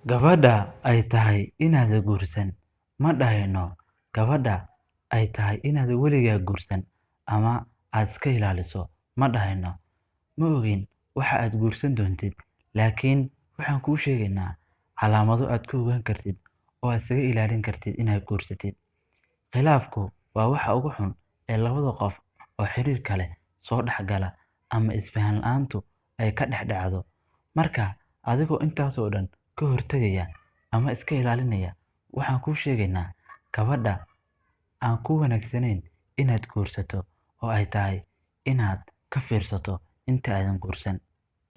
Gabadha ay tahay inaad guursan ma dhahayno gabadha ay tahay inaad weligaa guursan ama aad iska ilaaliso ma dhahayno. Ma ogin waxa aad guursan doontid, laakiin waxaan kuu sheegaynaa calaamado aad ku ogaan kartid oo aad isaga ilaalin kartid inaad guursatid. Khilaafku waa waxa ugu xun ee labada qof oo xiriirka leh soo dhex gala ama isfahan la'aantu ay ka dhex dhacdo. Marka adigoo intaas oo dhan ka hortagaya ama iska ilaalinaya, waxaan kuu sheegaynaa gabadha aan ku wanaagsanayn inaad guursato oo ay tahay inaad ka fiirsato inta aadan guursan.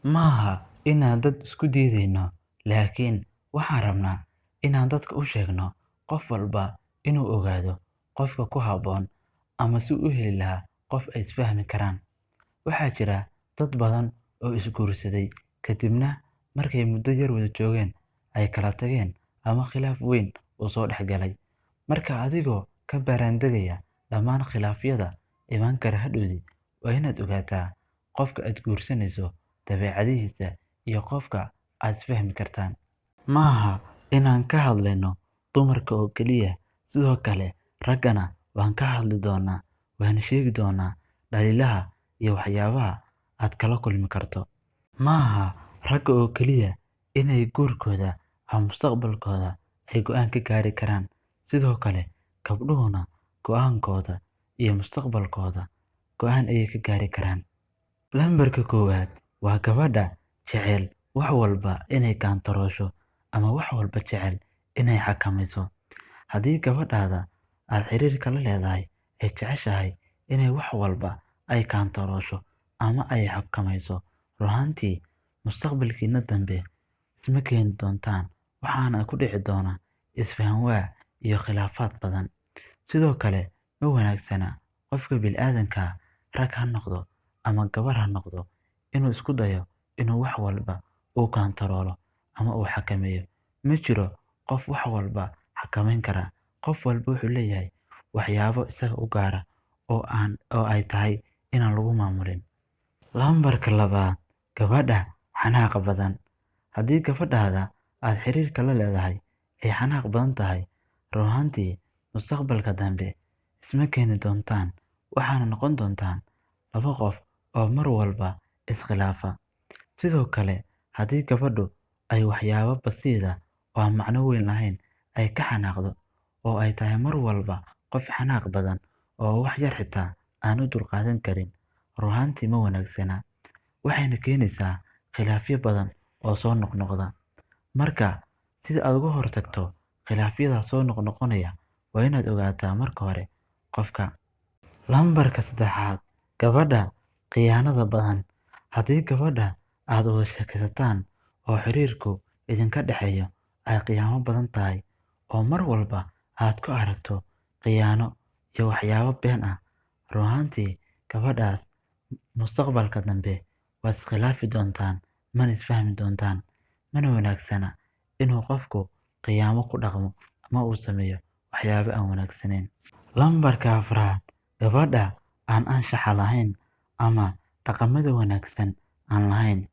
Maaha inaan dad isku diidayno, laakiin waxaan rabnaa inaan dadka u sheegno qof walba inuu ogaado qofka ku habboon ama si uu u heli lahaa qof ay isfahmi karaan. Waxaa jira dad badan oo isguursaday kadibna markay muddo yar wada joogeen ay kala tageen ama khilaaf weyn uu soo dhex galay. Marka adigoo ka baaraandegaya dhammaan khilaafyada iman kara hadhowdii, waa inaad ogaataa qofka aad guursanayso, dabeecadihiisa, iyo qofka aad isfahmi kartaan. Maaha inaan ka hadlayno dumarka oo keliya, sidoo kale raggana waan ka hadli doonaa, waan sheegi doonaa dhaliilaha iyo waxyaabaha aad kala kulmi karto. Maaha ragga oo keliya inay guurkooda ama mustaqbalkooda ay go'aan ka gaari karaan, sidoo kale gabdhuhuna go'aankooda iyo mustaqbalkooda go'aan ayay ka gaari karaan. Lambarka koowaad waa gabadha jecel wax walba inay kantaroosho ama wax walba jecel inay xakamayso. Haddii gabadhaada aad xiriirka la leedahay ay jeceshahay inay wax walba ay kantaroosho ama ay xakamayso, run ahaantii mustaqbalkiina dambe isma keeni doontaan, waxaana ku dhici doona isfahan waa iyo khilaafaad badan. Sidoo kale ma wanaagsana qofka bini'aadanka, rag ha noqdo ama gabar ha noqdo, inuu isku dayo inuu wax walba uu kantaroolo ama uu xakameeyo. Ma jiro qof wax walba xakamayn kara. Qof walba wuxuu leeyahay waxyaabo isaga u gaara oo ay tahay inaan lagu maamulin. Lambarka labaad, gabadha xanaaqa badan. Haddii gabadhaada aad xiriirka la leedahay ay xanaaq badan tahay, run ahaantii mustaqbalka dambe isma keeni doontaan, waxaana noqon doontaan laba qof oo mar walba iskhilaafa. Sidoo kale, haddii gabadhu ay waxyaabo basiida oo aan macno weyn lahayn ay ka xanaaqdo, oo ay tahay mar walba qof xanaaq badan oo wax yar xitaa aan u dulqaadan karin, run ahaantii ma wanaagsana, waxayna keenaysaa khilaafyo badan oo soo noqnoqda. Marka sida aad uga hortagto khilaafyada soo noqnoqonaya, waa inaad ogaataa marka hore qofka. Lambarka saddexaad, gabadha khiyaanada badan. Haddii gabadha aad wada sheekaysataan oo xiriirku idinka dhexeeyo ay khiyaamo badan tahay oo mar walba aad ku aragto khiyaano iyo waxyaabo been ah, run ahaantii gabadhaas mustaqbalka dambe waad iskhilaafi doontaan, mana isfahmi doontaan. Mana wanaagsana inuu qofku khiyaamo ku dhaqmo ama uu sameeyo waxyaabo aan wanaagsanayn. Lambarka afraad, gabadha aan anshaxa lahayn ama dhaqamada wanaagsan aan lahayn.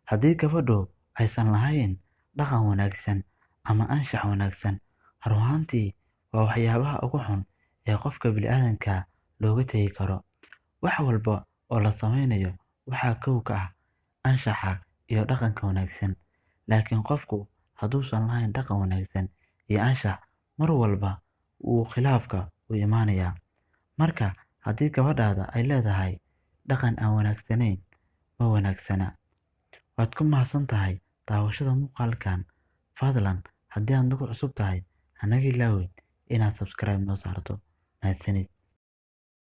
Haddii gabadhu aysan lahayn dhaqan wanaagsan ama anshax wanaagsan, run ahaantii waa waxyaabaha ugu xun ee qofka bini'aadanka looga tagi karo. Wax walba oo la sameynayo waxaa kow ka ah anshaxa iyo dhaqanka wanaagsan, laakiin qofku hadduusan lahayn dhaqan wanaagsan iyo anshax, mar walba wuu khilaafka u imaanayaa. Marka haddii gabadhaada ay leedahay dhaqan aan wanaagsanayn, ma wanaagsana. Waad ku mahadsan tahay daawashada muuqaalkan. Fadlan haddii aad nagu cusub tahay, hanaga ilaawin inaad subscribe noo saarto. Mahadsanid.